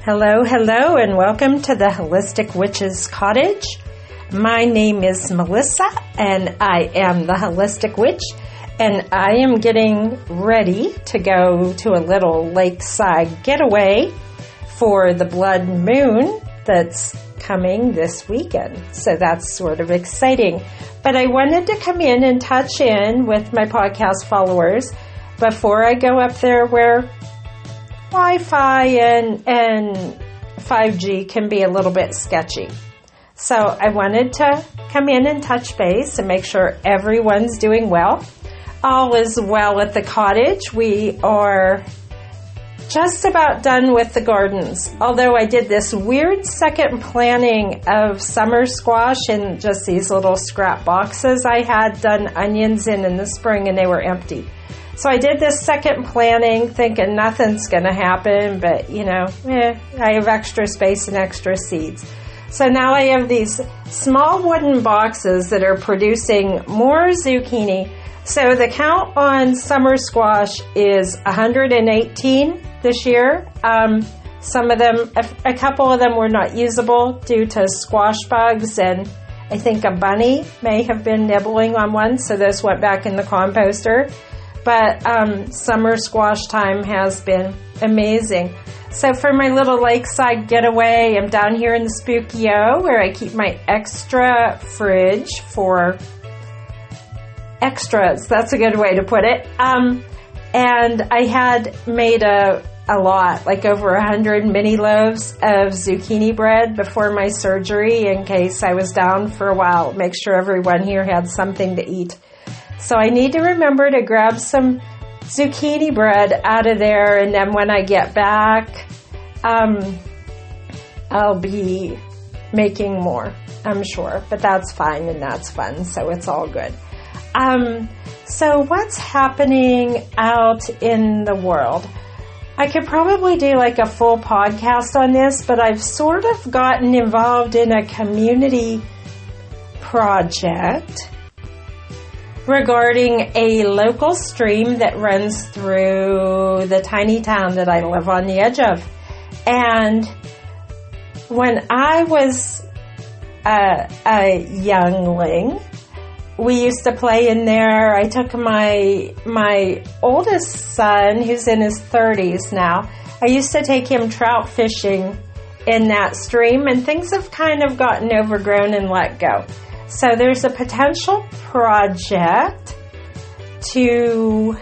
Hello, hello, and welcome to the Holistic Witch's Cottage. My name is Melissa, and I am the Holistic Witch, and I am getting ready to go to a little lakeside getaway for the blood moon that's coming this weekend. So that's sort of exciting. But I wanted to come in and touch in with my podcast followers before I go up there where Wi-Fi and 5G can be a little bit sketchy. So I wanted to come in and touch base and make sure everyone's doing well. All is well at the cottage. We are just about done with the gardens. Although I did this weird second planting of summer squash in just these little scrap boxes I had done onions in the spring, and they were empty. So I did this second planting thinking nothing's going to happen, but I have extra space and extra seeds. So now I have these small wooden boxes that are producing more zucchini. So the count on summer squash is 118 this year. Some of them, a couple of them were not usable due to squash bugs, and I think a bunny may have been nibbling on one, so those went back in the composter. But summer squash time has been amazing. So for my little lakeside getaway, I'm down here in the Spooky-O where I keep my extra fridge for extras. That's a good way to put it. And I had made a lot, like over 100 mini loaves of zucchini bread before my surgery in case I was down for a while. Make sure everyone here had something to eat. So I need to remember to grab some zucchini bread out of there, and then when I get back, I'll be making more, I'm sure. But that's fine and that's fun, so it's all good. So what's happening out in the world? I could probably do like a full podcast on this, but I've sort of gotten involved in a community project regarding a local stream that runs through the tiny town that I live on the edge of. And when I was a youngling, we used to play in there. I took my oldest son, who's in his 30s now, I used to take him trout fishing in that stream, and things have kind of gotten overgrown and let go. So there's a potential project to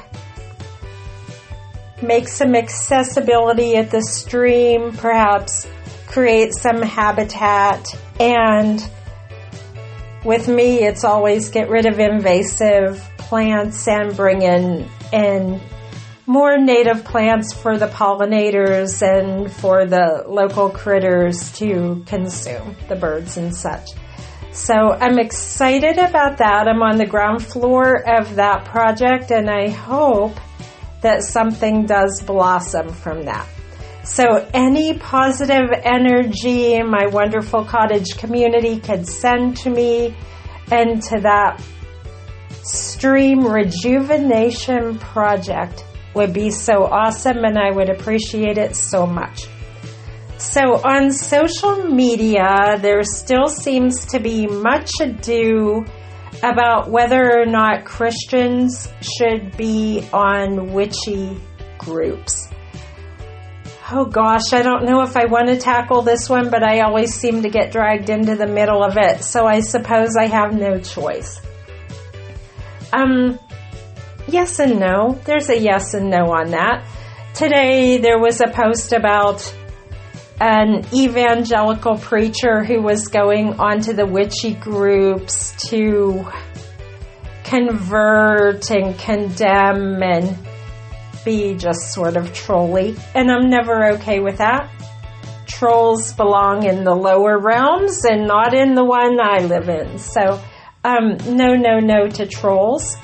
make some accessibility at the stream, perhaps create some habitat, and with me it's always get rid of invasive plants and bring in more native plants for the pollinators and for the local critters to consume, the birds and such. So I'm excited about that. I'm on the ground floor of that project, and I hope that something does blossom from that. So any positive energy my wonderful cottage community could send to me and to that stream rejuvenation project would be so awesome, and I would appreciate it so much. So on social media, there still seems to be much ado about whether or not Christians should be on witchy groups. Oh gosh, I don't know if I want to tackle this one, but I always seem to get dragged into the middle of it, so I suppose I have no choice. Yes and no. There's a yes and no on that. Today there was a post about an evangelical preacher who was going onto the witchy groups to convert and condemn and be just sort of trolly. And I'm never okay with that. Trolls belong in the lower realms and not in the one I live in. So, no to trolls.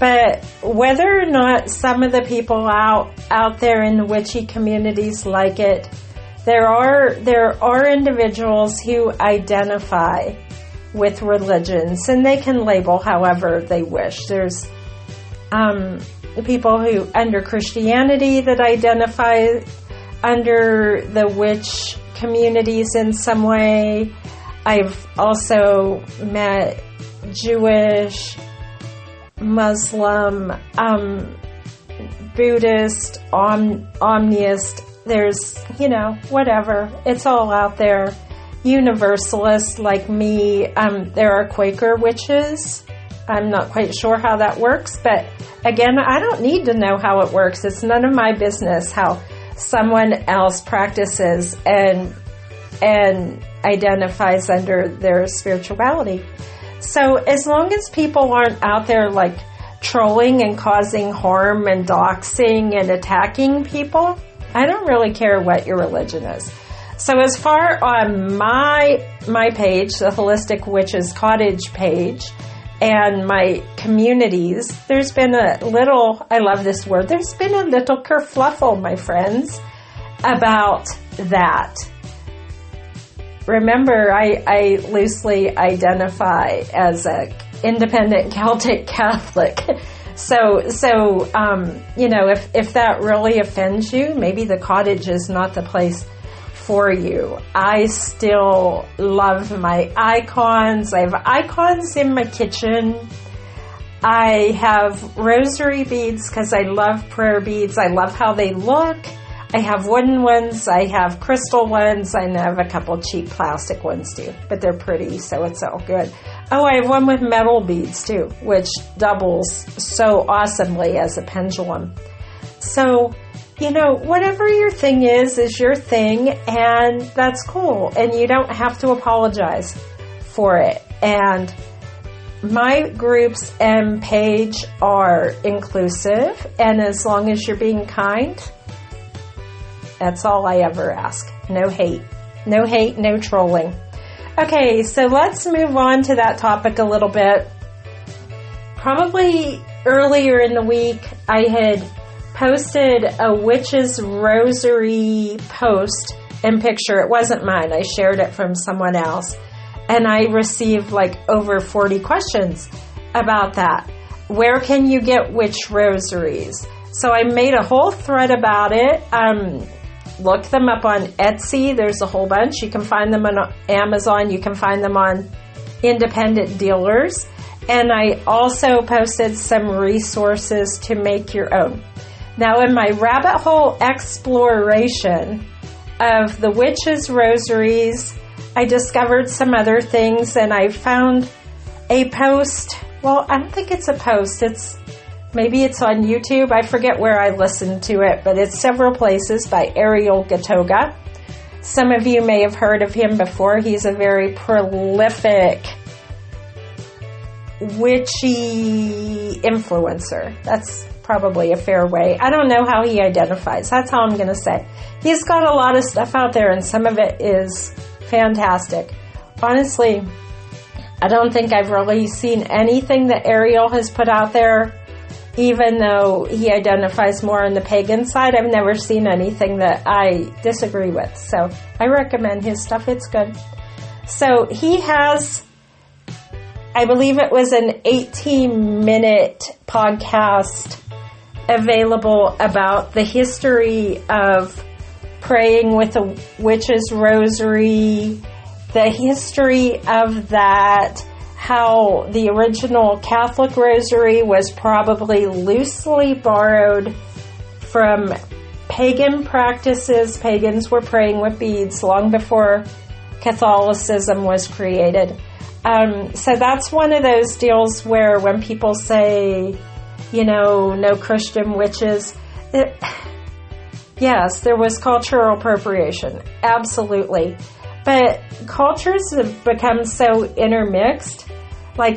But whether or not some of the people out there in the witchy communities like it, there are individuals who identify with religions, and they can label however they wish. There's people who under Christianity that identify under the witch communities in some way. I've also met Jewish, Muslim, Buddhist, Omniist. There's, whatever. It's all out there. Universalist like me. There are Quaker witches. I'm not quite sure how that works, but again, I don't need to know how it works. It's none of my business how someone else practices and identifies under their spirituality. So as long as people aren't out there like trolling and causing harm and doxing and attacking people, I don't really care what your religion is. So as far on my page, the Holistic Witches Cottage page, and my communities, there's been a little, I love this word, there's been a little kerfluffle, my friends, about that. Remember, I loosely identify as a independent Celtic Catholic. So if that really offends you, maybe the cottage is not the place for you. I still love my icons. I have icons in my kitchen. I have rosary beads because I love prayer beads. I love how they look. I have wooden ones. I have crystal ones. I have a couple cheap plastic ones too, but they're pretty, so it's all good. Oh, I have one with metal beads too, which doubles so awesomely as a pendulum. So, whatever your thing is your thing, and that's cool. And you don't have to apologize for it. And my groups and page are inclusive, and as long as you're being kind, that's all I ever ask. No hate. No hate, no trolling. Okay, so let's move on to that topic a little bit. Probably earlier in the week, I had posted a witch's rosary post and picture. It wasn't mine. I shared it from someone else. And I received over 40 questions about that. Where can you get witch rosaries? So I made a whole thread about it. Look them up on Etsy. There's a whole bunch. You can find them on Amazon. You can find them on independent dealers. And I also posted some resources to make your own. Now, in my rabbit hole exploration of the witches' rosaries, I discovered some other things, and I found a post. Well, I don't think it's a post. Maybe it's on YouTube. I forget where I listened to it, but it's several places by Ariel Gatoga. Some of you may have heard of him before. He's a very prolific witchy influencer. That's probably a fair way. I don't know how he identifies. That's how I'm going to say. He's got a lot of stuff out there, and some of it is fantastic. Honestly, I don't think I've really seen anything that Ariel has put out there, even though he identifies more on the pagan side. I've never seen anything that I disagree with. So I recommend his stuff. It's good. So he has, I believe it was an 18-minute podcast available about the history of praying with a witch's rosary, the history of that, how the original Catholic rosary was probably loosely borrowed from pagan practices. Pagans were praying with beads long before Catholicism was created. So that's one of those deals where when people say, no Christian witches, yes, there was cultural appropriation, absolutely. But cultures have become so intermixed.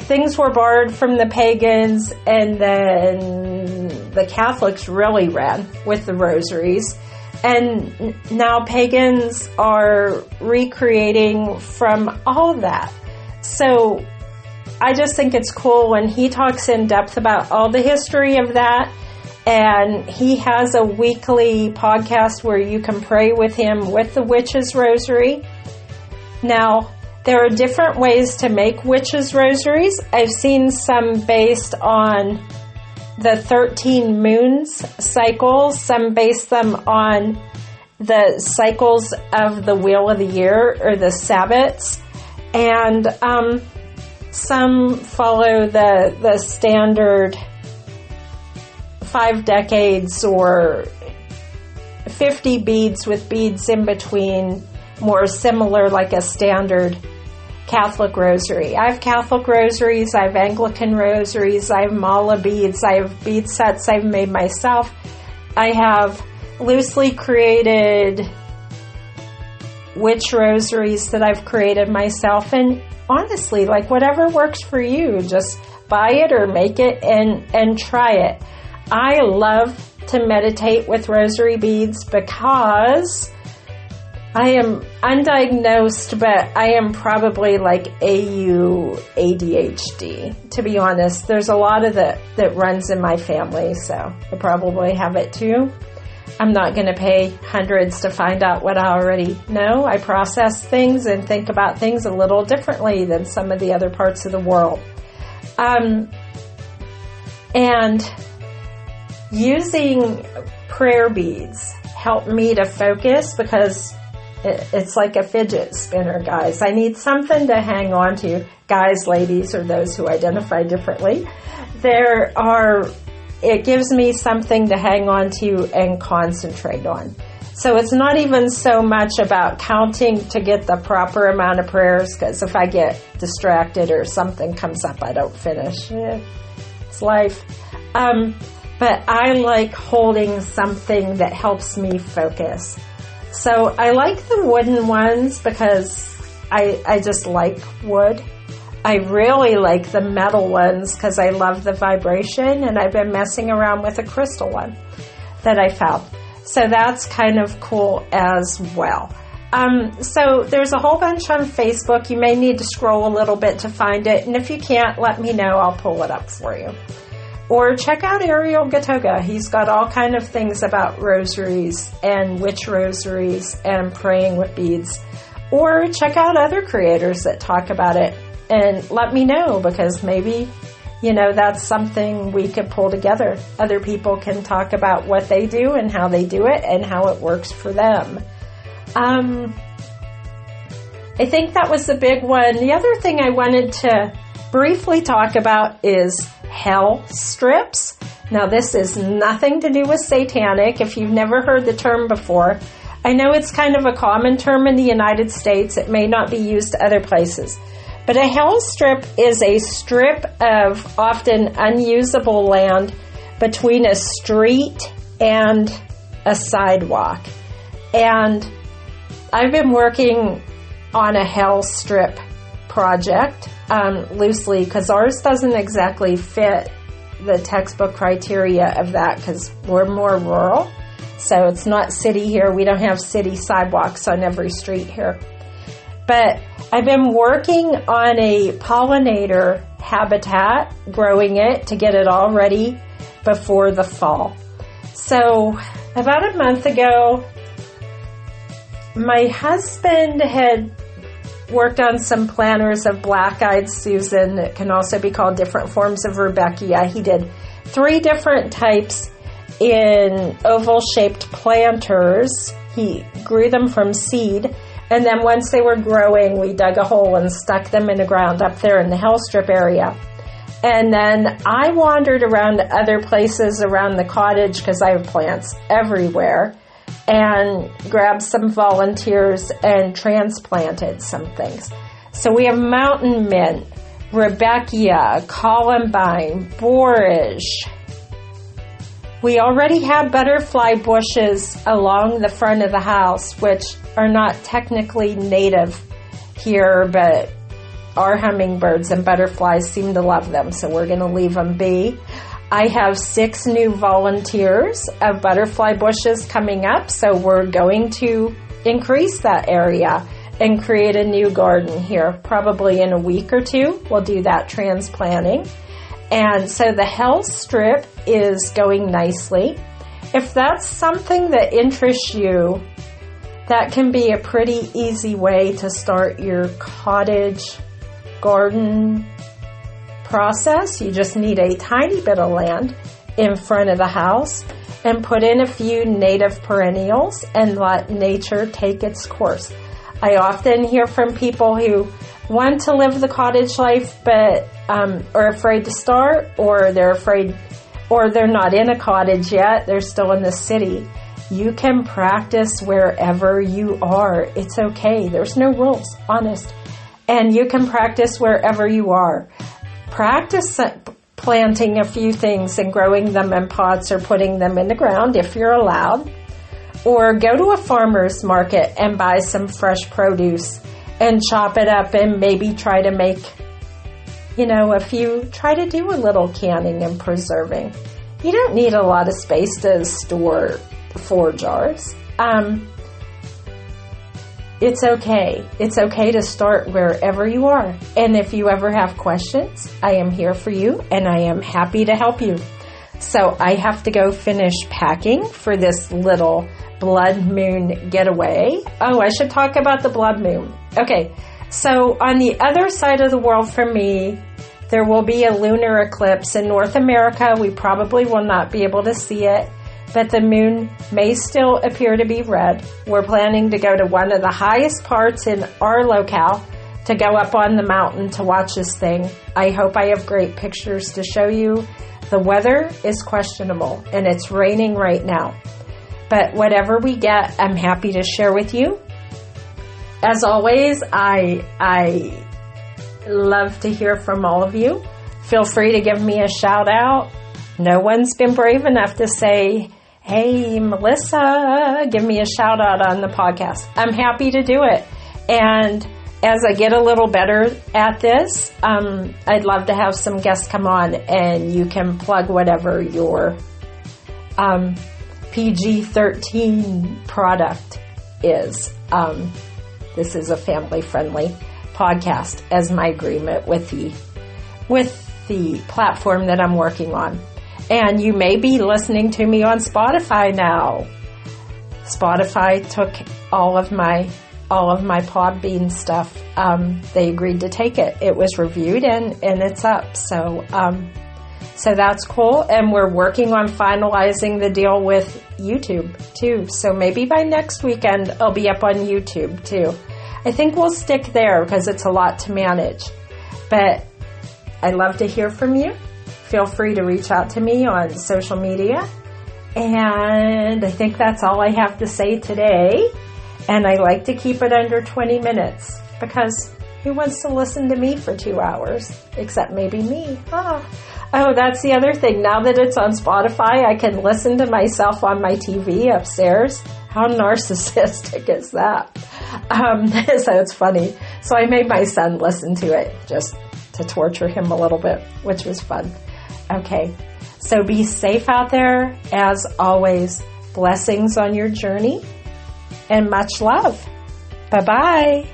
Things were borrowed from the pagans, and then the Catholics really ran with the rosaries. And now pagans are recreating from all of that. So I just think it's cool when he talks in depth about all the history of that. And he has a weekly podcast where you can pray with him with the witch's rosary. Now, there are different ways to make witches' rosaries. I've seen some based on the 13 moons cycle. Some base them on the cycles of the wheel of the year, or the Sabbats, and some follow the standard 5 decades or 50 beads with beads in between, more similar like a standard Catholic rosary. I have Catholic rosaries, I have Anglican rosaries, I have mala beads, I have bead sets I've made myself. I have loosely created witch rosaries that I've created myself, and honestly, like whatever works for you, just buy it or make it and try it. I love to meditate with rosary beads because I am undiagnosed, but I am probably like ADHD, to be honest. There's a lot of that runs in my family, so I probably have it too. I'm not going to pay hundreds to find out what I already know. I process things and think about things a little differently than some of the other parts of the world. And using prayer beads helped me to focus, because it's like a fidget spinner, guys. I need something to hang on to. Guys, ladies, or those who identify differently. It gives me something to hang on to and concentrate on. So it's not even so much about counting to get the proper amount of prayers, because if I get distracted or something comes up, I don't finish. It's life. But I like holding something that helps me focus. So I like the wooden ones because I just like wood. I really like the metal ones because I love the vibration, and I've been messing around with a crystal one that I found. So that's kind of cool as well. So there's a whole bunch on Facebook. You may need to scroll a little bit to find it, and if you can't, let me know. I'll pull it up for you. Or check out Ariel Gatoga. He's got all kind of things about rosaries and witch rosaries and praying with beads. Or check out other creators that talk about it and let me know, because maybe, that's something we could pull together. Other people can talk about what they do and how they do it and how it works for them. I think that was the big one. The other thing I wanted to briefly talk about is hell strips. Now, this is nothing to do with satanic. If you've never heard the term before, I know it's kind of a common term in the United States. It may not be used other places. But a hell strip is a strip of often unusable land between a street and a sidewalk. And I've been working on a hell strip project loosely, because ours doesn't exactly fit the textbook criteria of that, because we're more rural. So it's not city here. We don't have city sidewalks on every street here. But I've been working on a pollinator habitat, growing it to get it all ready before the fall. So about a month ago, my husband had worked on some planters of black-eyed Susan. It can also be called different forms of Rudbeckia. He did 3 different types in oval-shaped planters. He grew them from seed, and then once they were growing, we dug a hole and stuck them in the ground up there in the hell strip area. And then I wandered around other places around the cottage, because I have plants everywhere, and grabbed some volunteers and transplanted some things. So we have mountain mint, Rudbeckia, columbine, borage. We already have butterfly bushes along the front of the house, which are not technically native here, but our hummingbirds and butterflies seem to love them, so we're going to leave them be. I have 6 new volunteers of butterfly bushes coming up, so we're going to increase that area and create a new garden here. Probably in a week or 2, we'll do that transplanting. And so the hell strip is going nicely. If that's something that interests you, that can be a pretty easy way to start your cottage garden process. You just need a tiny bit of land in front of the house, and put in a few native perennials and let nature take its course. I often hear from people who want to live the cottage life but are afraid to start, or they're afraid, or they're not in a cottage yet, they're still in the city. You can practice wherever you are. It's okay. There's no rules, honest. And you can practice wherever you are. Practice planting a few things and growing them in pots or putting them in the ground if you're allowed. Or go to a farmer's market and buy some fresh produce and chop it up and maybe try to make, try to do a little canning and preserving. You don't need a lot of space to store 4 jars. It's okay. It's okay to start wherever you are. And if you ever have questions, I am here for you and I am happy to help you. So I have to go finish packing for this little blood moon getaway. Oh, I should talk about the blood moon. Okay, so on the other side of the world from me, there will be a lunar eclipse in North America. We probably will not be able to see it, but the moon may still appear to be red. We're planning to go to one of the highest parts in our locale to go up on the mountain to watch this thing. I hope I have great pictures to show you. The weather is questionable and it's raining right now. But whatever we get, I'm happy to share with you. As always, I love to hear from all of you. Feel free to give me a shout out. No one's been brave enough to say, hey, Melissa, give me a shout out on the podcast. I'm happy to do it. And as I get a little better at this, I'd love to have some guests come on and you can plug whatever your PG-13 product is. This is a family-friendly podcast as my agreement with the platform that I'm working on. And you may be listening to me on Spotify now. Spotify took all of my Podbean stuff. They agreed to take it. It was reviewed and it's up. So that's cool. And we're working on finalizing the deal with YouTube too. So maybe by next weekend I'll be up on YouTube too. I think we'll stick there because it's a lot to manage. But I'd love to hear from you. Feel free to reach out to me on social media. And I think that's all I have to say today. And I like to keep it under 20 minutes because who wants to listen to me for 2 hours? Except maybe me. Oh, that's the other thing. Now that it's on Spotify, I can listen to myself on my TV upstairs. How narcissistic is that? So it's funny. So I made my son listen to it just to torture him a little bit, which was fun. Okay, so be safe out there. As always, blessings on your journey and much love. Bye-bye.